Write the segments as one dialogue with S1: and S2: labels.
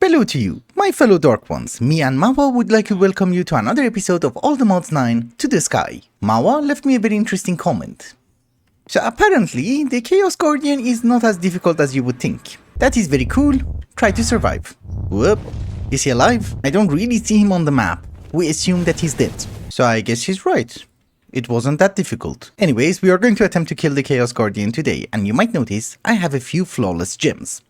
S1: Bello to you, my fellow Dark Ones. Me and Mawa would like to welcome you to another episode of All the Mods 9 to the Sky. Mawa left me a very interesting comment. So apparently, the Chaos Guardian is not as difficult as you would think. That is very cool, try to survive. Whoop, is he alive? I don't really see him on the map. We assume that he's dead. So I guess he's right. It wasn't that difficult. Anyways, we are going to attempt to kill the Chaos Guardian today, and you might notice I have a few flawless gems.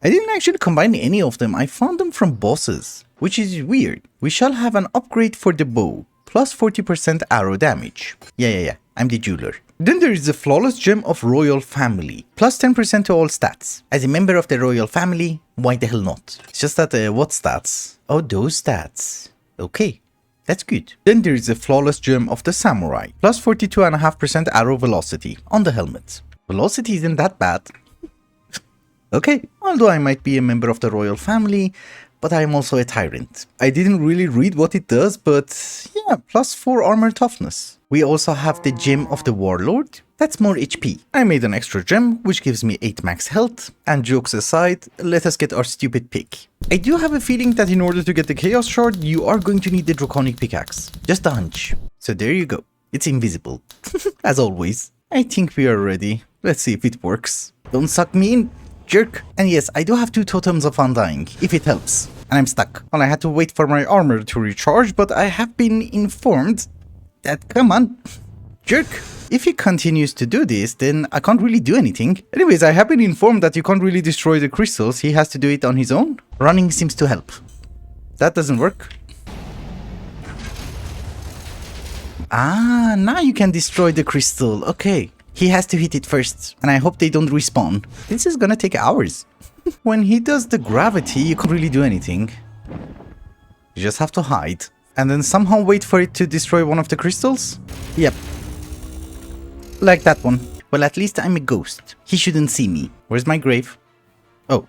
S1: I didn't actually combine any of them, I found them from bosses, which is weird. We shall have an upgrade for the bow, plus 40% arrow damage. Yeah, I'm the jeweler. Then there is the flawless gem of royal family, plus 10% to all stats. As a member of the royal family, why the hell not? It's just that, what stats? Oh, those stats. Okay. That's good. Then there is the flawless gem of the samurai, plus 42.5% arrow velocity on the helmet. Velocity isn't that bad. Okay, although I might be a member of the royal family, but I am also a tyrant. I didn't really read what it does, but yeah, plus 4 armor toughness. We also have the gem of the warlord, that's more HP. I made an extra gem, which gives me 8 max health, and jokes aside, let us get our stupid pick. I do have a feeling that in order to get the chaos shard, you are going to need the draconic pickaxe. Just a hunch. So there you go. It's invisible. As always. I think we are ready. Let's see if it works. Don't suck me in, jerk. And yes, I do have 2 totems of undying, if it helps. And I'm stuck. Well, I had to wait for my armor to recharge, but I have been informed that, come on, jerk. If he continues to do this, then I can't really do anything. Anyways, I have been informed that you can't really destroy the crystals. He has to do it on his own. Running seems to help. That doesn't work. Ah, now you can destroy the crystal. Okay. He has to hit it first, and I hope they don't respawn. This is gonna take hours. When he does the gravity, you can't really do anything. You just have to hide. And then somehow wait for it to destroy one of the crystals? Yep. Like that one. Well, at least I'm a ghost. He shouldn't see me. Where's my grave? Oh,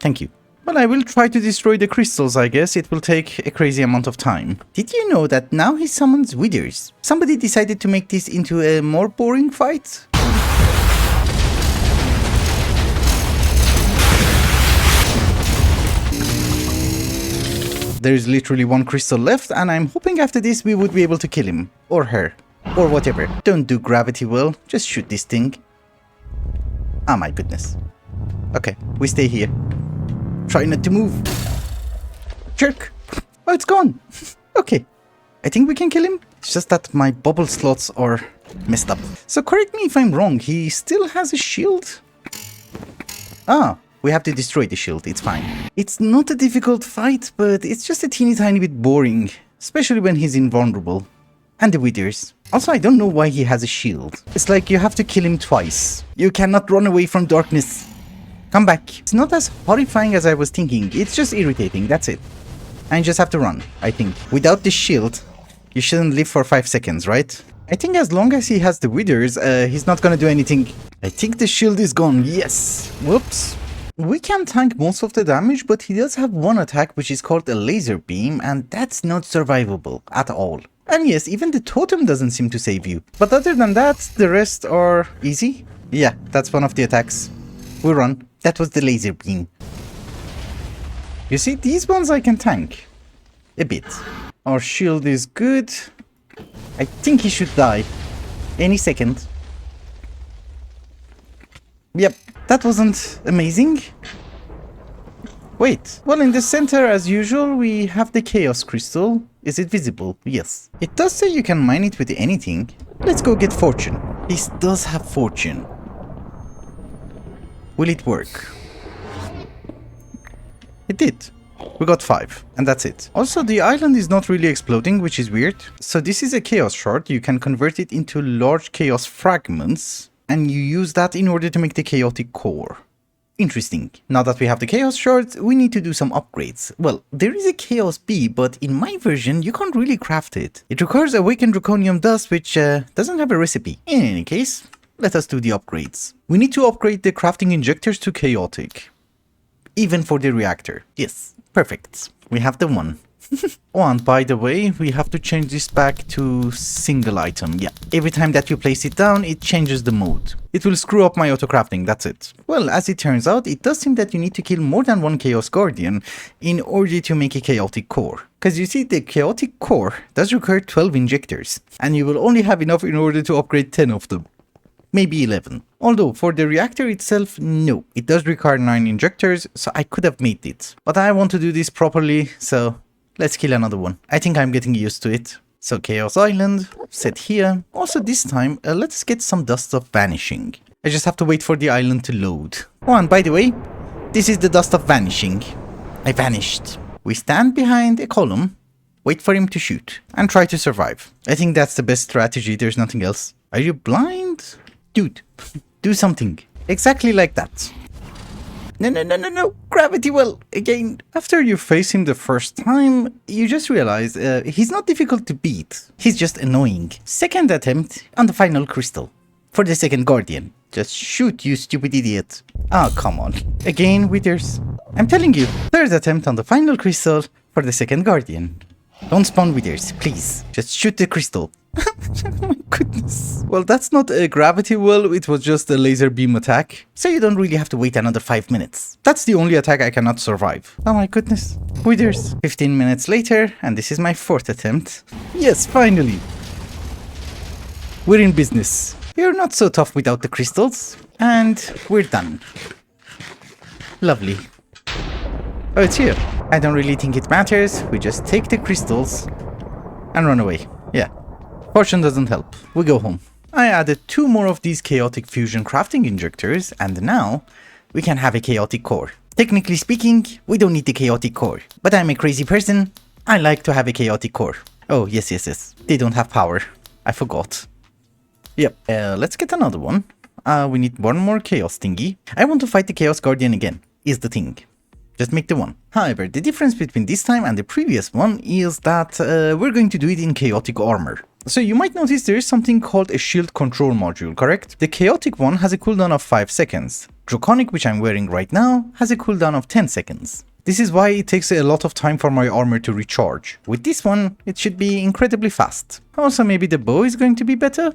S1: thank you. Well, I will try to destroy the crystals, I guess. It will take a crazy amount of time. Did you know that now he summons withers? Somebody decided to make this into a more boring fight? There is literally 1 crystal left, and I'm hoping after this we would be able to kill him. Or her. Or whatever. Don't do gravity well. Just shoot this thing. Ah, my goodness. Okay, we stay here. Try not to move. Jerk. Oh, it's gone. Okay. I think we can kill him. It's just that my bubble slots are messed up. So correct me if I'm wrong. He still has a shield? Ah, we have to destroy the shield. It's fine. It's not a difficult fight, but it's just a teeny tiny bit boring. Especially when he's invulnerable. And the withers. Also, I don't know why he has a shield. It's like you have to kill him twice. You cannot run away from darkness. Come back. It's not as horrifying as I was thinking. It's just irritating, that's it. I just have to run, I think. Without the shield, you shouldn't live for 5 seconds, right? I think as long as he has the withers, he's not gonna do anything. I think the shield is gone, yes. Whoops. We can tank most of the damage, but he does have one attack which is called a laser beam, and that's not survivable at all. And yes, even the totem doesn't seem to save you. But other than that, the rest are easy. Yeah, that's one of the attacks. We run. That was the laser beam. You see, these ones I can tank. A bit. Our shield is good. I think he should die. Any second. Yep, that wasn't amazing. Wait. Well, in the center, as usual, we have the chaos crystal. Is it visible? Yes. It does say you can mine it with anything. Let's go get fortune. This does have fortune. Will it work? It did. We got 5, and that's it. Also, the island is not really exploding, which is weird. So this is a chaos shard. You can convert it into large chaos fragments, and you use that in order to make the chaotic core. Interesting. Now that we have the chaos shards, we need to do some upgrades. Well, there is a chaos bee, but in my version, you can't really craft it. It requires awakened draconium dust, which doesn't have a recipe. In any case, let us do the upgrades. We need to upgrade the crafting injectors to chaotic. Even for the reactor. Yes, perfect. We have the one. Oh, and by the way, we have to change this back to single item. Yeah, every time that you place it down, it changes the mode. It will screw up my auto-crafting, that's it. Well, as it turns out, it does seem that you need to kill more than one Chaos Guardian in order to make a chaotic core. Because you see, the chaotic core does require 12 injectors, and you will only have enough in order to upgrade 10 of them. Maybe 11. Although, for the reactor itself, no. It does require 9 injectors, so I could have made it. But I want to do this properly, so let's kill another one. I think I'm getting used to it. So Chaos Island, set here. Also this time, let's get some dust of vanishing. I just have to wait for the island to load. Oh, and by the way, this is the dust of vanishing. I vanished. We stand behind a column, wait for him to shoot, and try to survive. I think that's the best strategy, there's nothing else. Are you blind? Dude, do something. Exactly like that. No. Gravity well, again. After you face him the first time, you just realize he's not difficult to beat. He's just annoying. Second attempt on the final crystal. For the second guardian. Just shoot, you stupid idiot. Oh, come on. Again, withers. I'm telling you. Third attempt on the final crystal for the second guardian. Don't spawn withers, please. Just shoot the crystal. Oh my goodness. Well, that's not a gravity well, it was just a laser beam attack. So you don't really have to wait another 5 minutes. That's the only attack I cannot survive. Oh my goodness. Withers. 15 minutes later, and this is my fourth attempt. Yes, finally. We're in business. We're not so tough without the crystals. And we're done. Lovely. Oh, it's here. I don't really think it matters. We just take the crystals and run away. Yeah. Fortune doesn't help. We go home. I added 2 more of these chaotic fusion crafting injectors, and now we can have a chaotic core. Technically speaking, we don't need the chaotic core, but I'm a crazy person. I like to have a chaotic core. Oh, yes. They don't have power. I forgot. Yep, let's get another one. We need one more chaos thingy. I want to fight the Chaos Guardian again, is the thing. Just make the one. However, the difference between this time and the previous one is that we're going to do it in chaotic armor. So you might notice there is something called a shield control module, correct? The chaotic one has a cooldown of 5 seconds. Draconic, which I'm wearing right now, has a cooldown of 10 seconds. This is why it takes a lot of time for my armor to recharge. With this one, it should be incredibly fast. Also, maybe the bow is going to be better?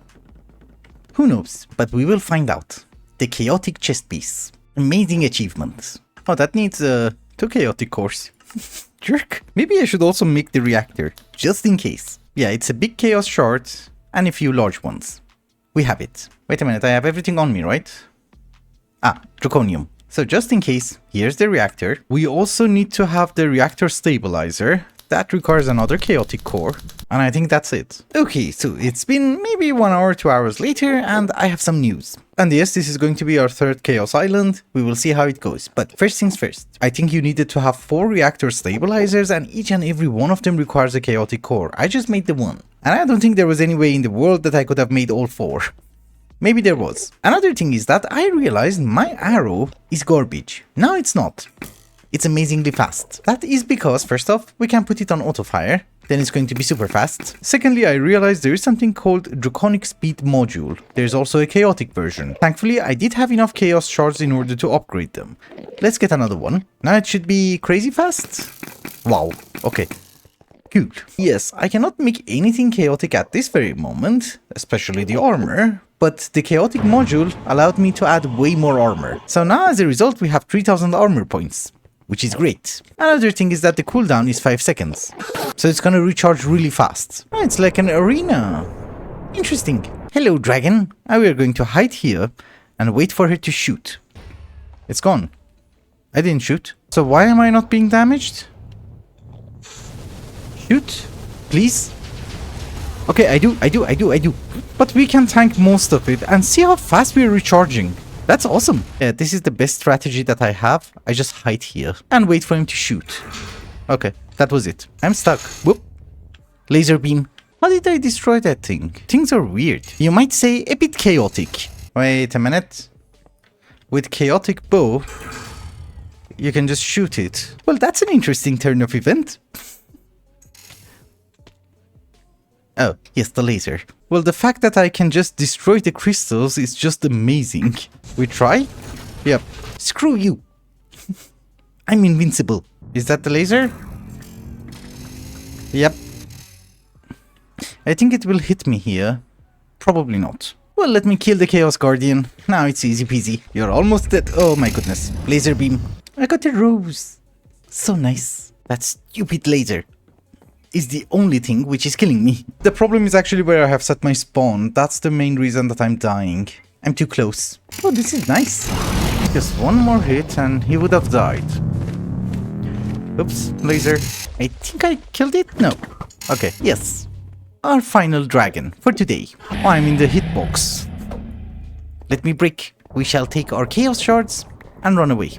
S1: Who knows, but we will find out. The chaotic chest piece. Amazing achievement. Oh, that needs 2 chaotic cores. Jerk. Maybe I should also make the reactor, just in case. Yeah, it's a big chaos shard and a few large ones. We have it. Wait a minute, I have everything on me, right? Ah, draconium. So just in case, here's the reactor. We also need to have the reactor stabilizer. That requires another chaotic core. And I think that's it. Okay, so it's been maybe 1 hour, 2 hours later, and I have some news. And yes, this is going to be our 3rd Chaos Island. We will see how it goes. But first things first, I think you needed to have 4 reactor stabilizers, and each and every one of them requires a chaotic core. I just made the one. And I don't think there was any way in the world that I could have made all 4. Maybe there was. Another thing is that I realized my arrow is garbage. Now it's not. It's amazingly fast. That is because, first off, we can put it on auto fire. Then it's going to be super fast. Secondly, I realized there is something called Draconic Speed Module. There's also a chaotic version. Thankfully, I did have enough chaos shards in order to upgrade them. Let's get another one. Now it should be crazy fast. Wow. Okay. Cool. Yes, I cannot make anything chaotic at this very moment, especially the armor, but the chaotic module allowed me to add way more armor. So now as a result, we have 3000 armor points, which is great. Another thing is that the cooldown is 5 seconds. So it's gonna recharge really fast. Oh, it's like an arena. Interesting. Hello, dragon. Now we are going to hide here and wait for her to shoot. It's gone. I didn't shoot. So why am I not being damaged? Shoot, please. Okay, I do. But we can tank most of it and see how fast we are recharging. That's awesome. Yeah, this is the best strategy that I have. I just hide here and wait for him to shoot. Okay, that was it. I'm stuck. Whoop. Laser beam. How did I destroy that thing? Things are weird. You might say a bit chaotic. Wait a minute. With chaotic bow, you can just shoot it. Well, that's an interesting turn of event. Oh, yes, the laser. Well, the fact that I can just destroy the crystals is just amazing. We try? Yep. Screw you. I'm invincible. Is that the laser? Yep. I think it will hit me here. Probably not. Well, let me kill the Chaos Guardian. Now it's easy peasy. You're almost dead. Oh my goodness. Laser beam. I got a rose. So nice. That stupid laser is the only thing which is killing me. The problem is actually where I have set my spawn. That's the main reason that I'm dying. I'm too close. Oh, this is nice. Just one more hit and he would have died. Oops, laser. I think I killed it? No. Okay, yes. Our final dragon for today. I'm in the hitbox. Let me break. We shall take our Chaos Shards and run away.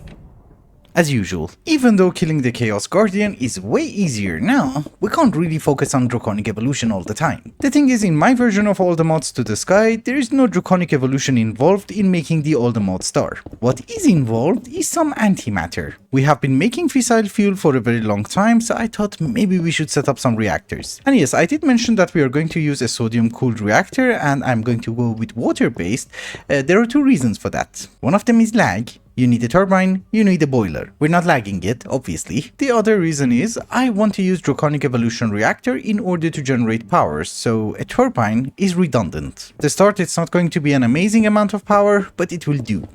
S1: As usual, even though killing the Chaos Guardian is way easier now, we can't really focus on Draconic Evolution all the time. The thing is, in my version of All the Mods to the Sky, there is no Draconic Evolution involved in making the All the Mod star. What is involved is some antimatter. We have been making fissile fuel for a very long time, so I thought maybe we should set up some reactors. And yes, I did mention that we are going to use a sodium-cooled reactor, and I'm going to go with water-based. There are two reasons for that. One of them is lag. You need a turbine, you need a boiler. We're not lagging yet, obviously. The other reason is I want to use Draconic Evolution reactor in order to generate power, so a turbine is redundant. To start, it's not going to be an amazing amount of power, but it will do.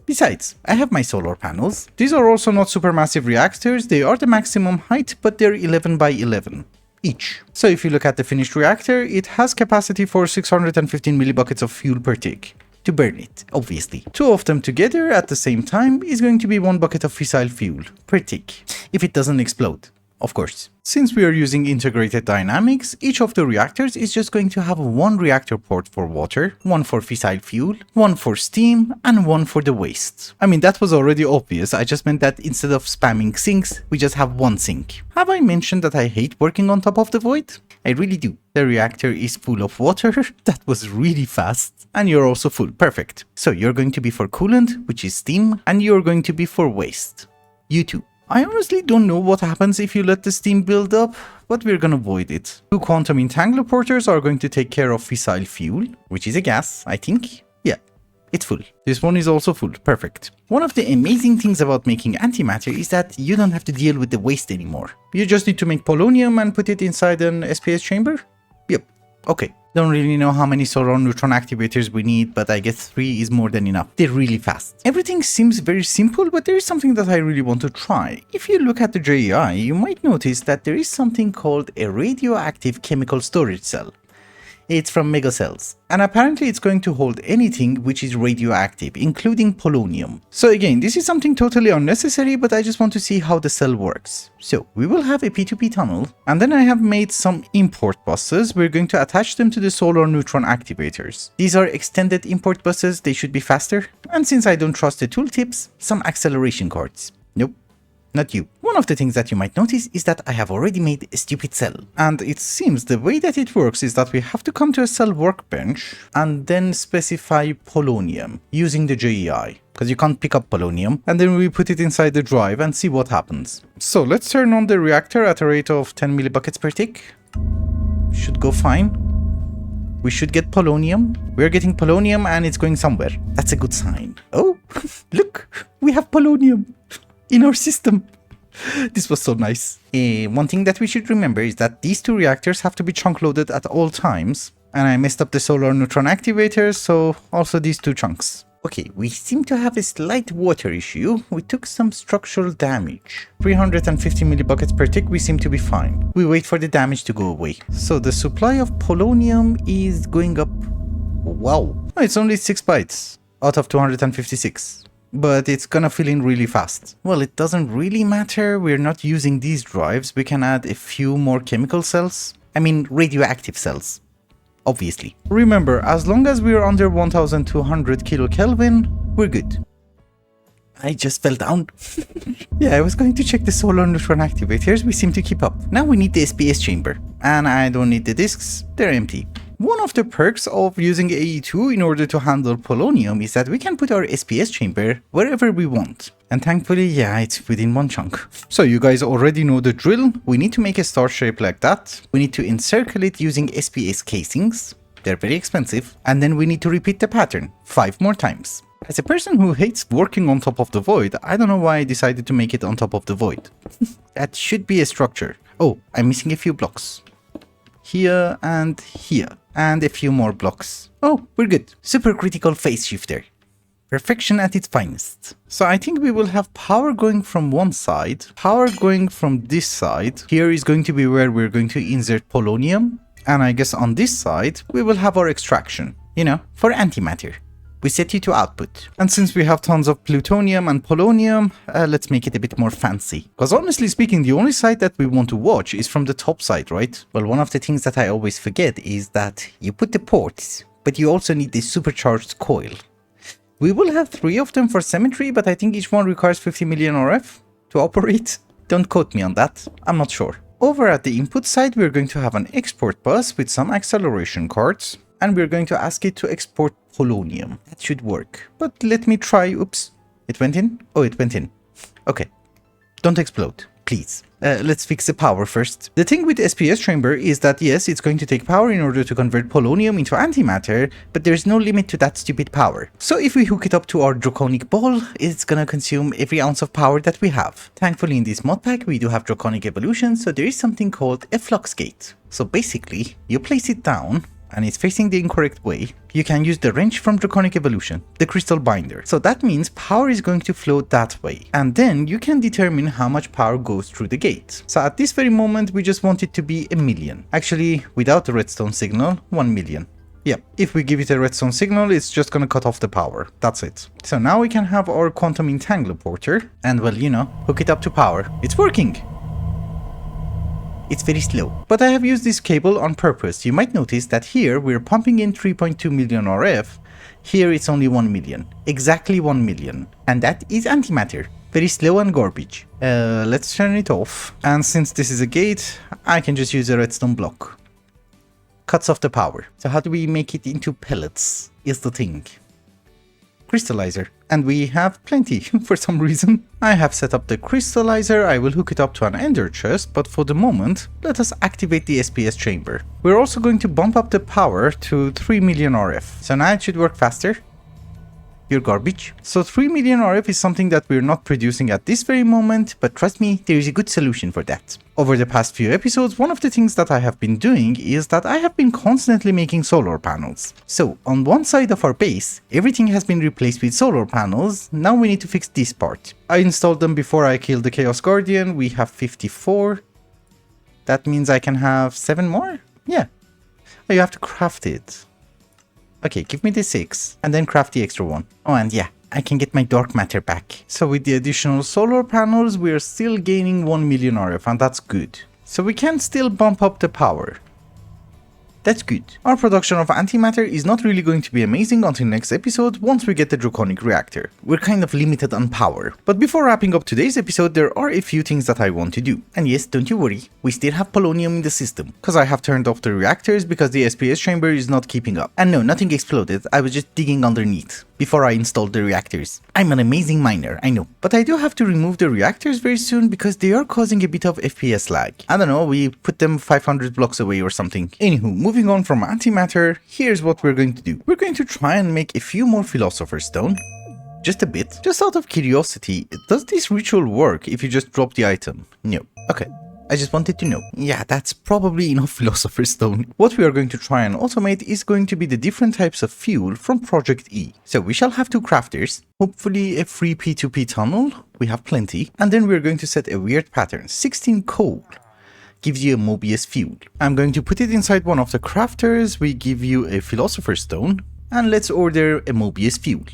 S1: Besides, I have my solar panels. These are also not supermassive reactors, they are the maximum height, but they're 11 by 11. Each. So if you look at the finished reactor, it has capacity for 615 millibuckets of fuel per tick. To burn it, obviously. Two of them together at the same time is going to be 1 bucket of fissile fuel per tick, if it doesn't explode, of course. Since we are using integrated dynamics, each of the reactors is just going to have one reactor port for water, one for fissile fuel, one for steam, and one for the waste. I mean, that was already obvious, I just meant that instead of spamming sinks, we just have one sink. Have I mentioned that I hate working on top of the void? I really do. The reactor is full of water, that was really fast. And you're also full, perfect. So you're going to be for coolant, which is steam, and you're going to be for waste. You too. I honestly don't know what happens if you let the steam build up, but we're gonna avoid it. Two quantum entangloporters are going to take care of fissile fuel, which is a gas, I think. Yeah, it's full. This one is also full, perfect. One of the amazing things about making antimatter is that you don't have to deal with the waste anymore. You just need to make polonium and put it inside an SPS chamber? Yep, okay. Don't really know how many solar neutron activators we need, but I guess 3 is more than enough. They're really fast. Everything seems very simple, but there is something that I really want to try. If you look at the JEI, you might notice that there is something called a radioactive chemical storage cell. It's from megacells, and apparently it's going to hold anything which is radioactive, including polonium. So again, this is something totally unnecessary, but I just want to see how the cell works. So we will have a P2P tunnel, and then I have made some import buses. We're going to attach them to the solar neutron activators. These are extended import buses, they should be faster. And since I don't trust the tooltips, some acceleration cards. Nope. Not you. One of the things that you might notice is that I have already made a stupid cell. And it seems the way that it works is that we have to come to a cell workbench and then specify polonium using the JEI. Because you can't pick up polonium, and then we put it inside the drive and see what happens. So let's turn on the reactor at a rate of 10 millibuckets per tick. Should go fine. We should get polonium. We're getting polonium and it's going somewhere. That's a good sign. Oh, look, we have polonium in our system. This was so nice. One thing that we should remember is that these two reactors have to be chunk loaded at all times. And I messed up the solar neutron activators, so also these two chunks. Okay, we seem to have a slight water issue. We took some structural damage. 350 millibuckets per tick, we seem to be fine. We wait for the damage to go away. So the supply of polonium is going up. Wow. Oh, it's only 6 bytes out of 256. But it's gonna fill in really fast. Well, it doesn't really matter. We're not using these drives. We can add a few more chemical cells. I mean, radioactive cells. Obviously. Remember, as long as we're under 1200 kilokelvin, we're good. I just fell down. Yeah, I was going to check the solar neutron activators. We seem to keep up. Now we need the SPS chamber. And I don't need the discs. They're empty. One of the perks of using AE2 in order to handle polonium is that we can put our SPS chamber wherever we want. And thankfully, yeah, it's within one chunk. So you guys already know the drill. We need to make a star shape like that. We need to encircle it using SPS casings. They're very expensive. And then we need to repeat the pattern 5 more times. As a person who hates working on top of the void, I don't know why I decided to make it on top of the void. That should be a structure. Oh, I'm missing a few blocks. Here and here. And a few more blocks. Oh, we're good. Supercritical phase shifter. Perfection at its finest. So I think we will have power going from one side, power going from this side. Here is going to be where we're going to insert polonium. And I guess on this side, we will have our extraction, you know, for antimatter. We set you to output. And since we have tons of plutonium and polonium, let's make it a bit more fancy. Because honestly speaking, the only side that we want to watch is from the top side, right? Well, one of the things that I always forget is that you put the ports, but you also need the supercharged coil. We will have 3 of them for symmetry, but I think each one requires 50 million RF to operate. Don't quote me on that, I'm not sure. Over at the input side, we're going to have an export bus with some acceleration cards. And we're going to ask it to export polonium. That should work. But let me try. Oops. It went in? Oh, it went in. Okay. Don't explode, please. Let's fix the power first. The thing with SPS chamber is that yes, it's going to take power in order to convert polonium into antimatter, but there's no limit to that stupid power. So if we hook it up to our draconic ball, it's gonna consume every ounce of power that we have. Thankfully in this mod pack we do have draconic evolution, so there is something called a flux gate. So basically, you place it down, and it's facing the incorrect way, you can use the wrench from Draconic Evolution, the crystal binder. So that means power is going to flow that way. And then you can determine how much power goes through the gate. So at this very moment, we just want it to be 1 million. Actually, without the redstone signal, 1 million. Yep, if we give it a redstone signal, it's just gonna cut off the power. That's it. So now we can have our quantum entangloporter and, well, you know, hook it up to power. It's working! It's very slow. But I have used this cable on purpose. You might notice that here we're pumping in 3.2 million RF. Here it's only 1 million. Exactly 1 million. And that is antimatter. Very slow and garbage. Let's turn it off. And since this is a gate, I can just use a redstone block. Cuts off the power. So how do we make it into pellets is the thing. Crystallizer. And we have plenty for some reason. I have set up the crystallizer, I will hook it up to an ender chest, but for the moment, let us activate the SPS chamber. We're also going to bump up the power to 3 million RF. So now it should work faster. You're garbage. So 3 million RF is something that we're not producing at this very moment, but trust me, there is a good solution for that. Over the past few episodes, one of the things that I have been doing is that I have been constantly making solar panels. So on one side of our base, everything has been replaced with solar panels. Now we need to fix this part. I installed them before I killed the Chaos Guardian. We have 54. That means I can have 7 more? Yeah. Oh, you have to craft it. Okay, give me the 6 and then craft the extra one. Oh, and yeah, I can get my dark matter back. So with the additional solar panels, we're still gaining 1 million RF and that's good. So we can still bump up the power. That's good. Our production of antimatter is not really going to be amazing until next episode once we get the draconic reactor. We're kind of limited on power. But before wrapping up today's episode, there are a few things that I want to do. And yes, don't you worry, we still have polonium in the system, because I have turned off the reactors because the SPS chamber is not keeping up. And no, nothing exploded, I was just digging underneath before I installed the reactors. I'm an amazing miner, I know. But I do have to remove the reactors very soon because they are causing a bit of FPS lag. I don't know, we put them 500 blocks away or something. Anywho, moving on from antimatter, here's what we're going to do. We're going to try and make a few more Philosopher's Stone. Just a bit. Just out of curiosity, does this ritual work if you just drop the item? No. Okay. I just wanted to know. Yeah, that's probably enough Philosopher's Stone. What we are going to try and automate is going to be the different types of fuel from Project E. So we shall have 2 crafters, hopefully a free P2P tunnel, we have plenty, and then we're going to set a weird pattern. 16 coal gives you a Mobius fuel. I'm going to put it inside one of the crafters, we give you a Philosopher's Stone, and let's order a Mobius fuel.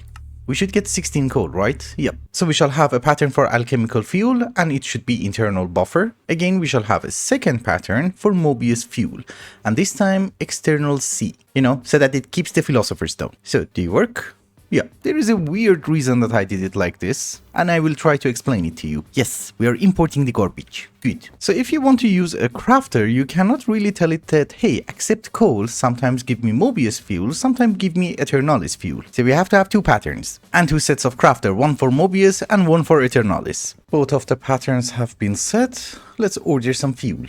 S1: We should get 16 coal, right? Yep. So we shall have a pattern for alchemical fuel and it should be internal buffer. Again, we shall have a second pattern for Mobius fuel and this time external C, you know, so that it keeps the Philosopher's Stone. So do you work? Yeah, there is a weird reason that I did it like this, and I will try to explain it to you. Yes, we are importing the garbage. Good. So if you want to use a crafter, you cannot really tell it that, hey, accept coal, sometimes give me Mobius fuel, sometimes give me Eternalis fuel. So we have to have 2 patterns, and 2 sets of crafter, one for Mobius and one for Eternalis. Both of the patterns have been set. Let's order some fuel.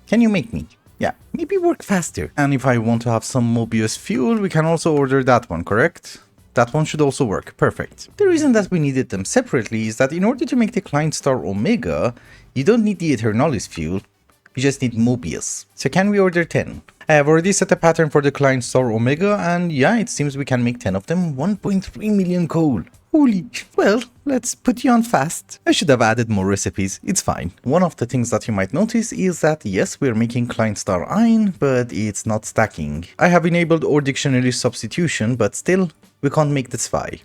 S1: Can you make me? Yeah, maybe work faster. And if I want to have some Mobius fuel, we can also order that one, correct? That one should also work. Perfect. The reason that we needed them separately is that in order to make the Client Star Omega, you don't need the Eternalis fuel, you just need Mobius. So can we order 10? I have already set a pattern for the Client Star Omega, and yeah, it seems we can make 10 of them. 1.3 million coal. Holy. Well, let's put you on fast. I should have added more recipes. It's fine. One of the things that you might notice is that yes, we're making Client Star Iron, but it's not stacking. I have enabled OR dictionary substitution, but still, we can't make the Zwei.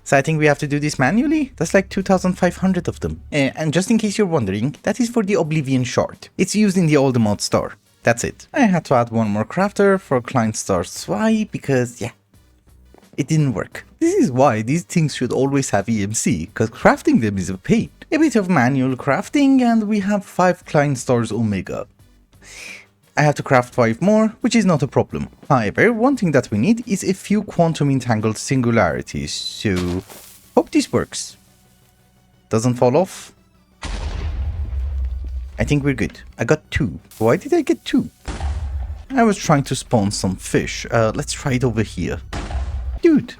S1: So I think we have to do this manually. That's like 2,500 of them. And just in case you're wondering, that is for the Oblivion Shard. It's used in the old mod star. That's it. I had to add one more crafter for Client Star Zwei because, yeah, it didn't work. This is why these things should always have EMC, because crafting them is a pain. A bit of manual crafting and we have 5 Client Stars Omega. I have to craft 5 more, which is not a problem. However, one thing that we need is a few quantum entangled singularities, so hope this works. Doesn't fall off. I think we're good. I got 2. Why did I get 2? I was trying to spawn some fish. Let's try it over here. Dude,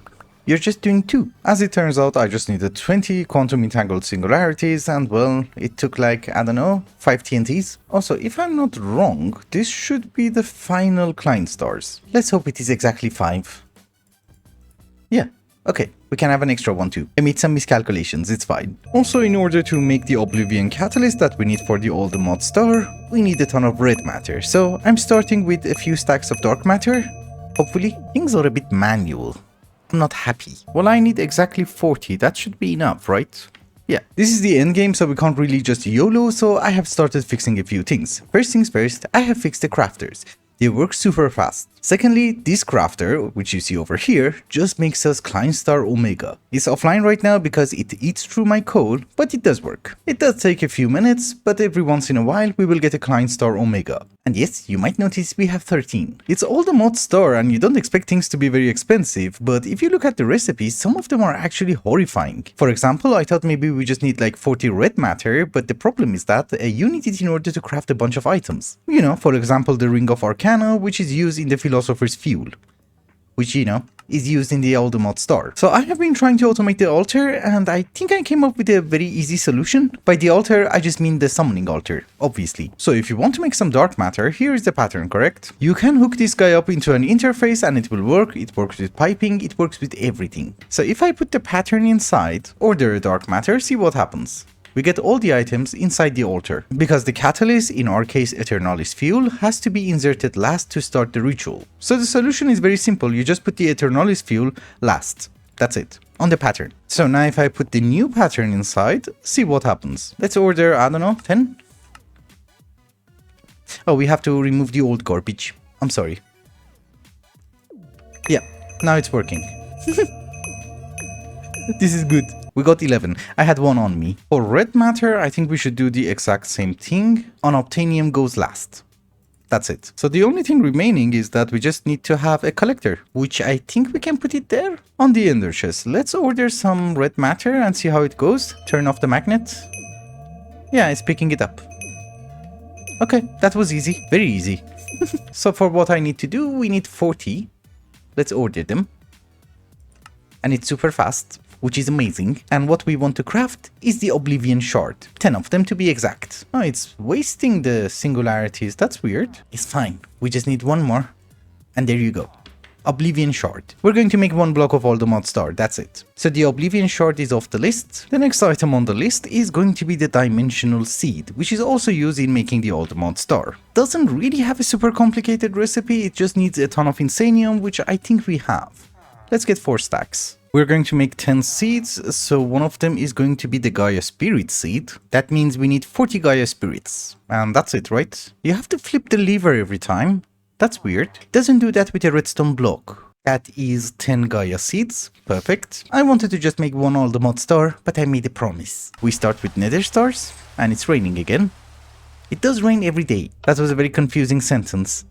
S1: you're just doing 2. As it turns out, I just needed 20 quantum entangled singularities and well, it took like, I don't know, 5 TNTs. Also, if I'm not wrong, this should be the final Client Stars. Let's hope it is exactly 5. Yeah, okay, we can have an extra one too. I made some miscalculations, it's fine. Also, in order to make the Oblivion Catalyst that we need for the old mod star, we need a ton of red matter. So I'm starting with a few stacks of dark matter. Hopefully, things are a bit manual. I'm not happy. Well, I need exactly 40. That should be enough, right? Yeah, this is the end game, so we can't really just YOLO, so I have started fixing a few things. First things first, I have fixed the crafters. They work super fast. Secondly, this crafter, which you see over here, just makes us Client Star Omega. It's offline right now because it eats through my code, but it does work. It does take a few minutes, but every once in a while we will get a Client Star Omega. And yes, you might notice we have 13. It's all the mod star and you don't expect things to be very expensive, but if you look at the recipes, some of them are actually horrifying. For example, I thought maybe we just need like 40 red matter, but the problem is that you need it in order to craft a bunch of items. You know, for example, the Ring of Arcana, which is used in the Philosopher's Fuel, which, you know, is used in the old mod star. So I have been trying to automate the altar, and I think I came up with a very easy solution. By the altar, I just mean the summoning altar, obviously. So if you want to make some dark matter, here is the pattern, correct? You can hook this guy up into an interface and it will work. It works with piping, it works with everything. So if I put the pattern inside, order a dark matter, see what happens. We get all the items inside the altar, because the catalyst, in our case Eternalis fuel, has to be inserted last to start the ritual. So the solution is very simple, you just put the Eternalis fuel last. That's it, on the pattern. So now if I put the new pattern inside, see what happens. Let's order, I don't know, 10? Oh, we have to remove the old garbage. I'm sorry. Yeah, now it's working. This is good. We got 11. I had 1 on me. For red matter, I think we should do the exact same thing. Unobtainium goes last. That's it. So the only thing remaining is that we just need to have a collector, which I think we can put it there on the ender chest. Let's order some red matter and see how it goes. Turn off the magnet. Yeah, it's picking it up. Okay, that was easy. Very easy. So for what I need to do, we need 40. Let's order them. And it's super fast, which is amazing. And what we want to craft is the Oblivion Shard. 10 of them to be exact. Oh, it's wasting the singularities. That's weird. It's fine. We just need 1 more. And there you go. Oblivion Shard. We're going to make 1 block of all the mod star. That's it. So the Oblivion Shard is off the list. The next item on the list is going to be the Dimensional Seed, which is also used in making the old mod star. Doesn't really have a super complicated recipe. It just needs a ton of Insanium, which I think we have. Let's get 4 stacks. We're going to make 10 seeds, so one of them is going to be the Gaia Spirit seed. That means we need 40 Gaia Spirits. And that's it, right? You have to flip the lever every time. That's weird. It doesn't do that with a redstone block. That is 10 Gaia seeds. Perfect. I wanted to just make 1 all the mod star, but I made a promise. We start with nether stars, and it's raining again. It does rain every day. That was a very confusing sentence.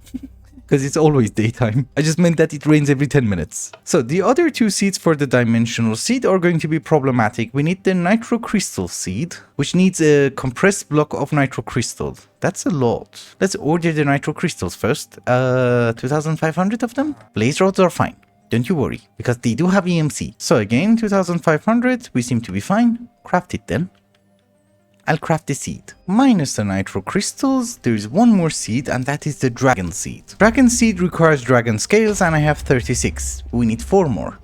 S1: Because it's always daytime. I just meant that it rains every 10 minutes. So the other 2 seeds for the Dimensional Seed are going to be problematic. We need the Nitro Crystal Seed, which needs a compressed block of Nitro Crystal. That's a lot. Let's order the Nitro Crystals first. 2,500 of them? Blaze rods are fine. Don't you worry, because they do have EMC. So again, 2500, we seem to be fine. Craft it then. I'll craft the seed. Minus the nitro crystals, there is one more seed, and that is the dragon seed. Dragon seed requires dragon scales, and I have 36. We need 4 more.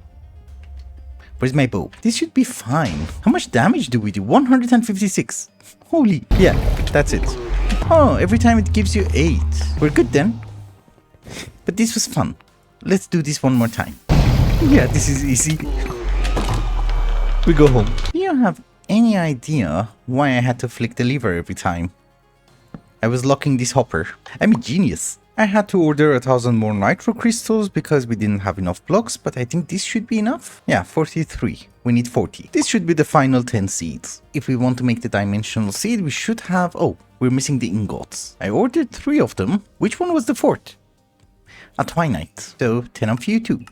S1: Where's my bow? This should be fine. How much damage do we do? 156. Holy. Yeah, that's it. Oh, every time it gives you 8. We're good then. But this was fun. Let's do this one more time. Yeah, this is easy. We go home. Do you have any idea why I had to flick the lever every time? I was locking this hopper. I'm a genius. I had to order 1000 more nitro crystals because we didn't have enough blocks, but I think this should be enough. Yeah, 43. We need 40. This should be the final 10 seeds. If we want to make the dimensional seed, we should have... Oh, we're missing the ingots. I ordered 3 of them. Which one was the 4th? A twinite. So 10 of you too.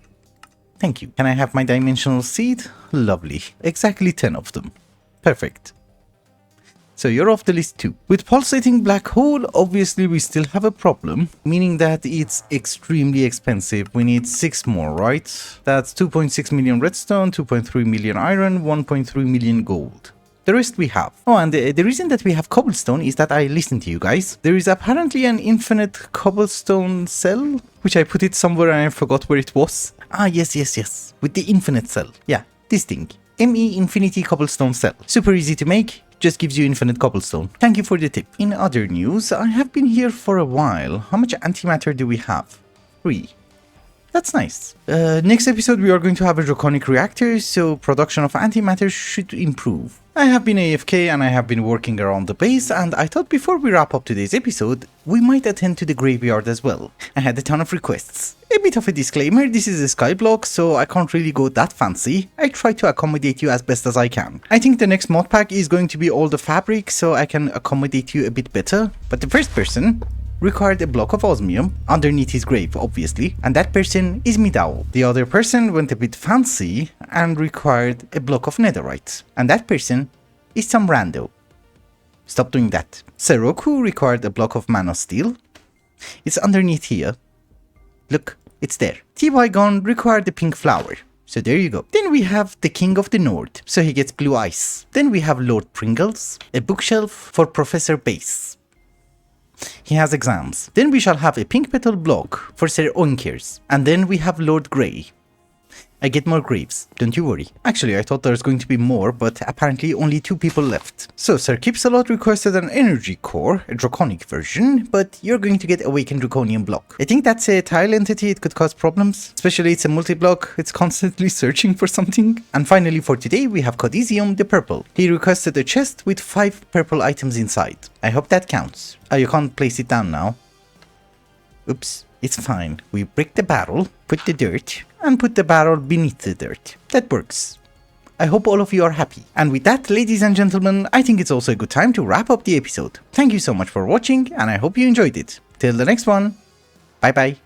S1: Thank you. Can I have my dimensional seed? Lovely. Exactly 10 of them. Perfect. So you're off the list too. With pulsating black hole, obviously we still have a problem, meaning that it's extremely expensive. We need 6 more, right? That's 2.6 million redstone, 2.3 million iron, 1.3 million gold. The rest we have. Oh, and the reason that we have cobblestone is that I listened to you guys. There is apparently an infinite cobblestone cell, which I put it somewhere and I forgot where it was. Ah, yes. With the infinite cell. Yeah, this thing. ME Infinity Cobblestone Cell. Super easy to make, just gives you infinite cobblestone. Thank you for the tip. In other news, I have been here for a while. How much antimatter do we have? 3. That's nice. Next episode we are going to have a draconic reactor, so production of antimatter should improve. I have been AFK and I have been working around the base, and I thought before we wrap up today's episode, we might attend to the graveyard as well. I had a ton of requests. A bit of a disclaimer, this is a skyblock, so I can't really go that fancy. I try to accommodate you as best as I can. I think the next mod pack is going to be all the fabric, so I can accommodate you a bit better. But the first person required a block of osmium underneath his grave, obviously, and that person is Midao. The other person went a bit fancy and required a block of netherite, and that person is some rando. Stop doing that. Seroku required a block of mana steel. It's underneath here. Look, it's there. T-Wygon required the pink flower. So there you go. Then we have the King of the North, so he gets blue ice. Then we have Lord Pringles, a bookshelf for Professor Base. He has exams. Then we shall have a pink petal block for Sir Oinkers. And then we have Lord Grey. I get more graves, don't you worry. Actually, I thought there was going to be more, but apparently only 2 people left. So Sir Kipsalot requested an energy core, a draconic version, but you're going to get awakened draconium block. I think that's a tile entity, it could cause problems. Especially it's a multi-block, it's constantly searching for something. And finally for today we have Codisium the purple. He requested a chest with 5 purple items inside. I hope that counts. Oh, you can't place it down now. Oops, it's fine. We break the barrel, put the dirt, and put the barrel beneath the dirt. That works. I hope all of you are happy. And with that, ladies and gentlemen, I think it's also a good time to wrap up the episode. Thank you so much for watching, and I hope you enjoyed it. Till the next one, bye bye.